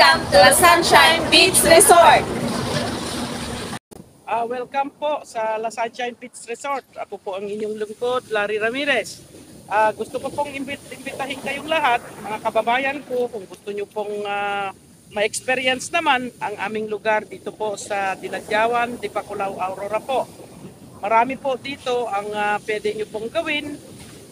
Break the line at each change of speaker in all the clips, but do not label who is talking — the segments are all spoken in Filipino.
Welcome to the Sunshine Beach Resort!
Welcome po sa La Sunshine Beach Resort. Ako po ang inyong lingkod, Larry Ramirez. Gusto ko pong imbitahin kayong lahat, mga kababayan ko, kung gusto nyo pong ma-experience naman ang aming lugar dito po sa Dinadyawan, Dipakulaw, Aurora po. Marami po dito ang pwede nyo pong gawin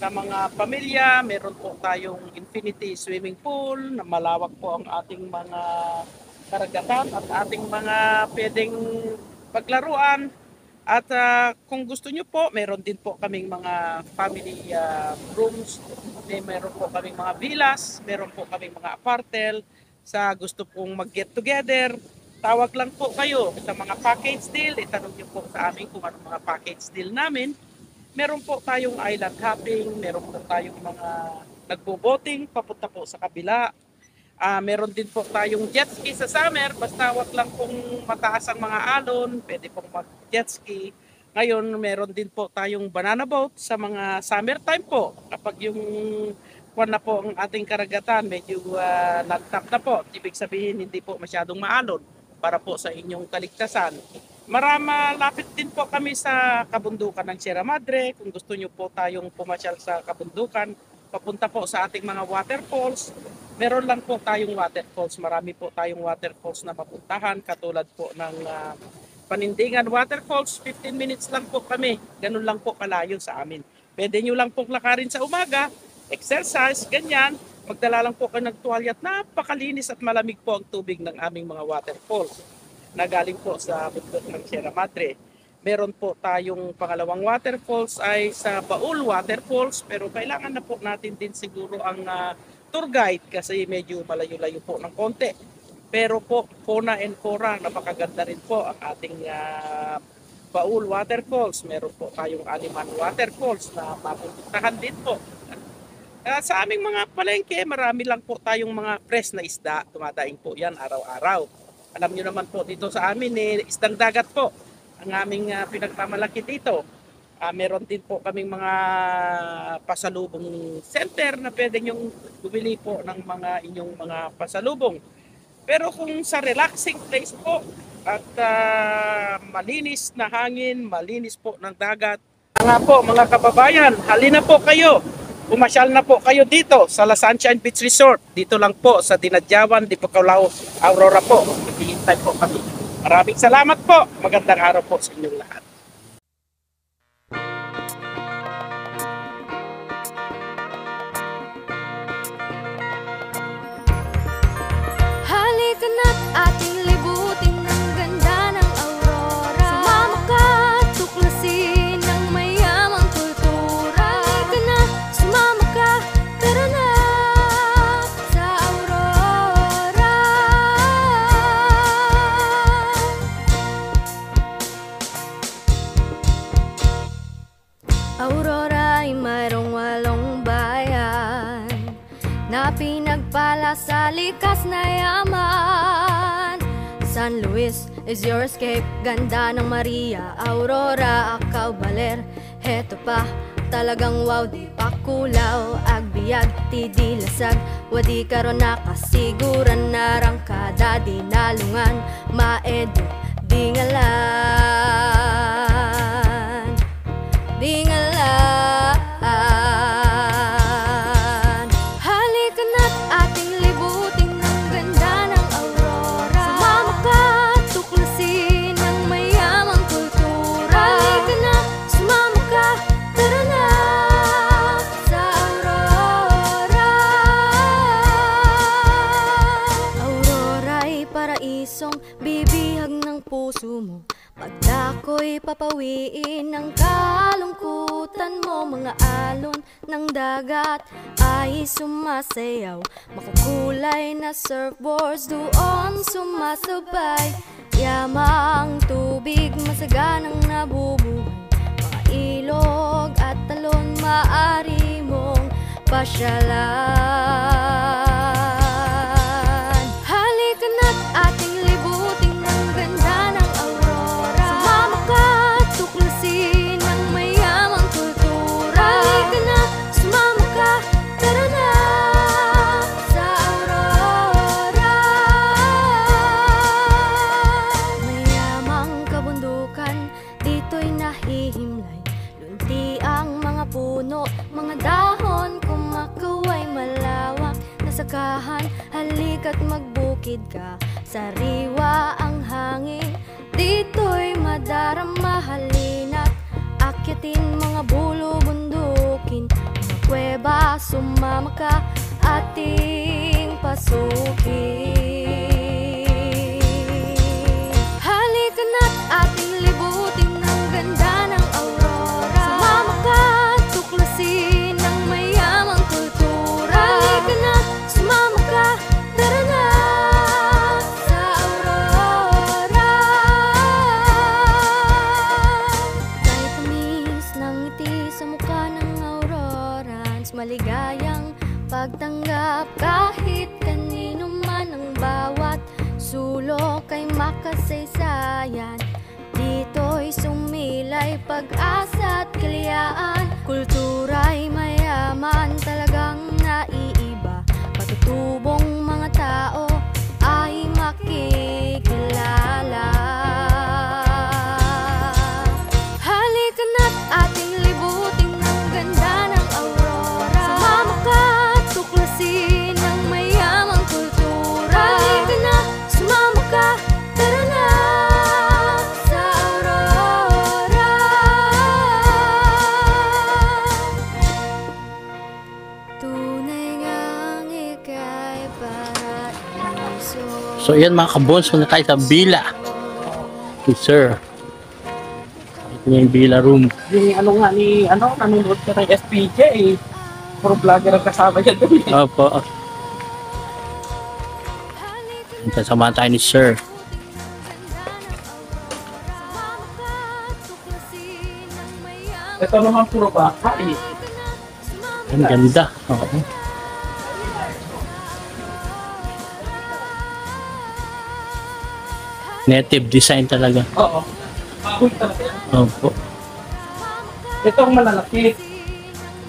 sa mga pamilya. Meron po tayong infinity swimming pool na malawak po ang ating mga karagatan at ating mga pwedeng paglaruan. At kung gusto nyo po, meron din po kaming mga family rooms, meron po kaming mga villas, meron po kaming mga apartel. Sa gusto pong mag-get together, tawag lang po kayo sa mga package deal. Itanong nyo po sa amin kung anong mga package deal namin. Meron po tayong island hopping, meron po tayong mga nagbo-boating papunta po sa kabila. Meron din po tayong jet ski sa summer, basta wag lang kung mataas ang mga alon, pwede pong mag-jet ski. Ngayon, meron din po tayong banana boat sa mga summer time po. Kapag yung na po ang ating karagatan, medyo nagtap na po. Ibig sabihin, hindi po masyadong maalon para po sa inyong kaligtasan. Malapit din po kami sa kabundukan ng Sierra Madre. Kung gusto nyo po tayong pumasyal sa kabundukan, papunta po sa ating mga waterfalls. Meron lang po tayong waterfalls. Marami po tayong waterfalls na mapuntahan. Katulad po ng Panindingan Waterfalls. 15 minutes lang po kami. Ganun lang po kalayo sa amin. Pwede nyo lang po lakarin sa umaga. Exercise, ganyan. Magdala lang po kayo ng tuwalya at napakalinis at malamig po ang tubig ng aming mga waterfalls na galing po sa bundok ng Sierra Madre. Meron po tayong pangalawang waterfalls ay sa Baul Waterfalls, pero kailangan na po natin din siguro ang tour guide kasi medyo malayo-layo po ng konti. Pero po, fauna and flora, napakaganda rin po ang ating Baul Waterfalls. Meron po tayong Aliman Waterfalls na mapupuntahan din po. Sa aming mga palengke, marami lang po tayong mga fresh na isda. Dumadaing po yan araw-araw. Alam nyo naman po dito sa amin, isdang dagat po ang aming pinagmamalaki dito. Meron din po kaming mga pasalubong center na pwede nyong bumili po ng mga inyong mga pasalubong. Pero kung sa relaxing place po at malinis na hangin, malinis po ng dagat, nga po mga kababayan, halina po kayo. Pumasyal na po kayo dito sa La Sunshine Beach Resort. Dito lang po sa Dinadyawan, Dipakulaw, Aurora po. Hihintay po kami. Maraming salamat po. Magandang araw po sa inyong lahat.
Halika na't ating libutin ang ganda ng aurora. Sumama ka at tuklasin ang mayamang kultura. Halika na, sumama ka, tara na sa aurora. Aurora ay mayroong 8 bayan na pinagpala sa likas na yaman. San Luis is your escape, ganda ng Maria, Aurora, Acao, Baler. Heto pa, talagang wow, di pa kulaw, agbiag, tidilasag, wadi karon nakasiguran na rangkada, dinalungan, maedo, dingalan, dingalan. Halika na't ating libutin ang ganda ng aurora. Sumama ka at tuklasin ang mayamang kultura. Halika na, sumama ka, tara na sa aurora. Aurora ay paraisong bibihag ng puso mo. Pagdako'y papawiin ang kalungkutan mo. Mga alon ng dagat ay sumasayaw, makukulay na surfboards doon sumasabay. Yamang tubig, masaganang nabubuhay, mga ilog at talon maaari mong pasyalan. Halika na't ating libutin ang ganda ng aurora. Sumama ka at tuklasin ang mayamang kultura. Halika na, sumama ka, tara na sa aurora. barkahan, halika't magbukid ka. Sariwa ang hangin, dito'y madarama. Halina't akyatin mga bulo, bundukin, mga kuweba. Sumama ka, ating pasukin. Halika na't ating libutin ang ganda ng aurora. Sumama ka, tuklasin ang mayamang kultura. Halika na, sumama ka, tara na sa aurora. Kahit tamis ng ngiti sa mukha ng aurora, maligayang pagtanggap kahit kanino man. Ang bawat sulok ay makasaysayan, dito'y sumilay pag-asa at kalayaan. Kultura'y mayaman, talagang naiiba. Patutubong mga tao ay makikilala. Halika na't ating libutin ang ganda ng aurora. Sumama ka, tuklasin ang mayamang kultura. Halika na, sumama ka, tara na sa aurora. Tunay ngang ika'y paraiso.
So yan mga kabons, muna tayo sa Villa ni Sir. Ito yung Villa room.
Yung ano nga ni, nanonood ka ng SPJ eh. Puro vlogger ang kasama niya doon eh.
Opo. Kasama tayo ni Sir.
Ito naman puro baka eh.
Ang ganda. Oo. Native design talaga.
Oo. Cool talaga yan.
Opo.
Ito ang malalaki.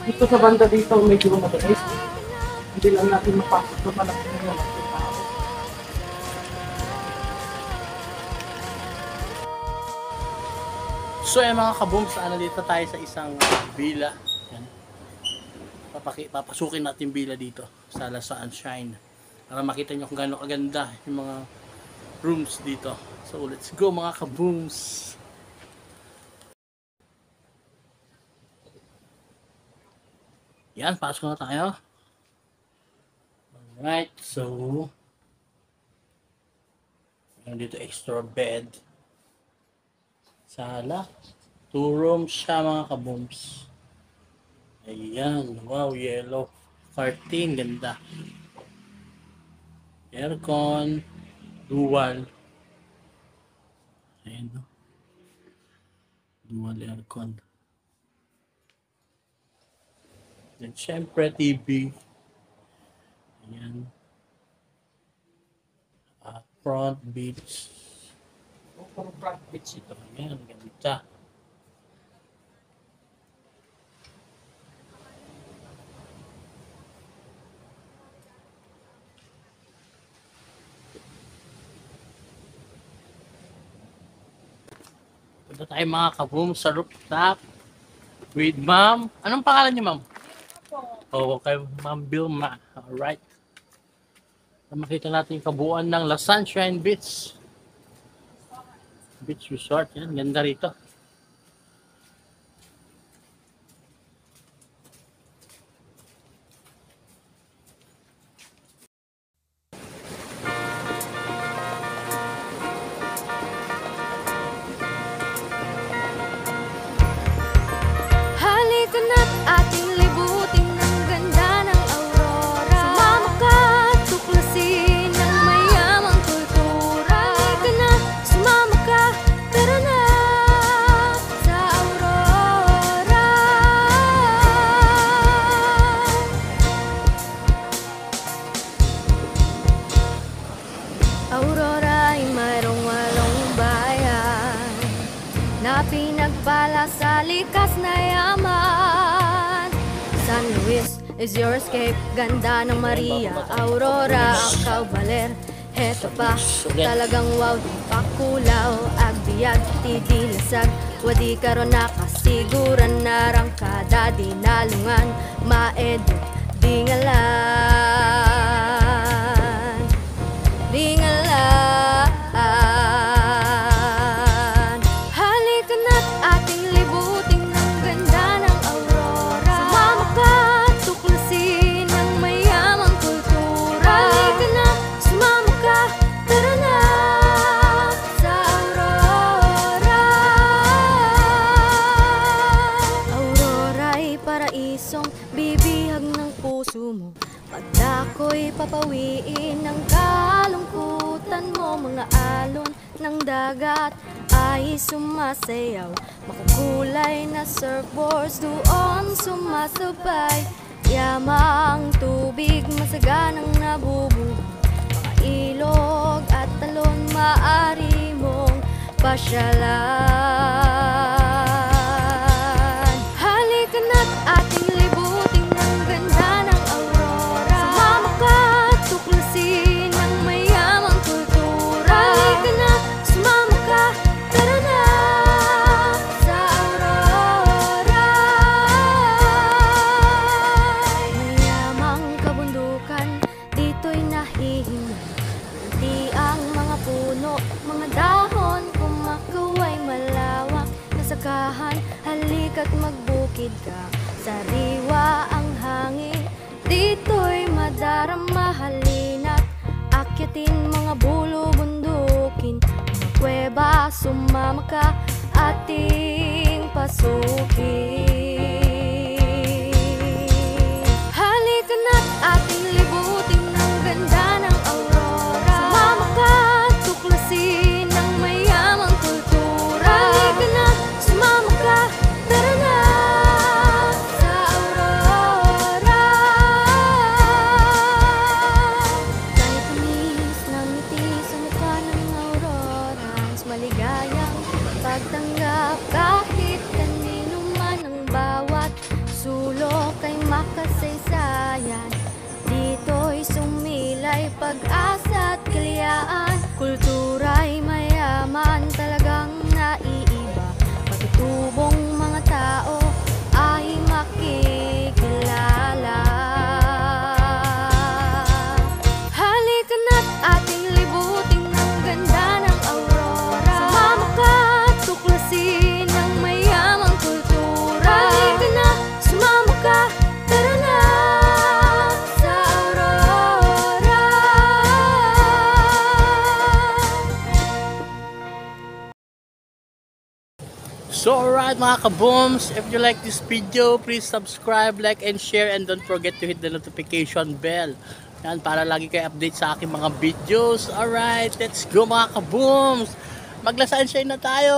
Dito sa banda dito medyo mabilis. Hindi lang natin mapasok sa malaki ng mga tao.
So yan mga kabooms, dito tayo sa isang villa. Yan. Papasukin natin yung villa dito sa La Sunshine para makita nyo kung gaano kaganda yung mga rooms dito. So let's go mga kabooms. Yan, pasok na tayo. Alright, so dito extra bed. Sala. 2 rooms siya mga kabooms. Ayan. Wow, yellow. Curtain. Ganda. Aircon. Dual. Ayan, no? Dual aircon. Then, syempre, TV. Ayan. Front beach.
Puro front beach ito.
Ayan, ganda. Punta tayo mga kaboom sa rooftop with ma'am. Anong pangalan niyo, ma'am? Oo, kay Ma'am Vilma. Alright. Makita natin yung kabuuan ng La Sunshine Beach. Beach Resort. Yan, ganda rito.
Halika na't ating libutin ang ganda ng aurora. Sumama ka, tuklasin ang mayamang kultura. Halika na, sumama ka, tara na sa aurora. Aurora ay mayroong 8 bayan na pinagpala sa likas na yaman. San Luis is your escape, ganda ng Maria. Aurora, Caubaler, heto pa, talagang wow. Di pa kulaw, agbiag, tidilasag, wadi karon nakasiguran na rangkada. Dinalungan, maedo, di ngalan. mo. Pagdako'y papawiin ng kalungkutan mo. Mga alon ng dagat ay sumasayaw. Makukulay na surfboards doon sumasabay. Yamang tubig masaganang nabubuhay. Mga ilog at talon maaari mong pasyalan. Halika na't ating libutin ng ganda ng aurora. Sumama ka at tuklasin ang mayamang kultura. Halika na, sumama ka, tara na sa aurora. Mayamang kabundukan, dito'y nahihingay. Di ang mga puno, mga dahon, kumakaway malawak na sakahan. Halika't magbukid ka, sariwa ang hangin. Dito'y madarama, halina't akyatin mga bulo bundukin. Mga kuweba, sumama ka, ating pasukin. Halika na't ating libutin ng ganda ng aurora. Sumama ka at tuklasin ang mayamang kultura. Halika na, sumama ka, tara na sa aurora. Kahit tamis ng ngiti sa mukha ng aurora, mas maligayang pagtanggap kahit kanino man ang bawat sulok ay makasaysayan. Dito'y sumilay pag-asa at kalayaan. Kultura'y mayaman, talagang naiiba. Patutubong mga tao ay makikilala. Halika na't ating libutin ng ganda ng aurora. Sumama ka at tuklasin ang mayamang kultura. Halika na, sumama ka, tara na sa aurora.
So alright mga kabooms, if you like this video, please subscribe, like, and share, and don't forget to hit the notification bell. Yan, para lagi kayo update sa aking mga videos. Alright, let's go mga kabooms! Magla-sunshine na tayo!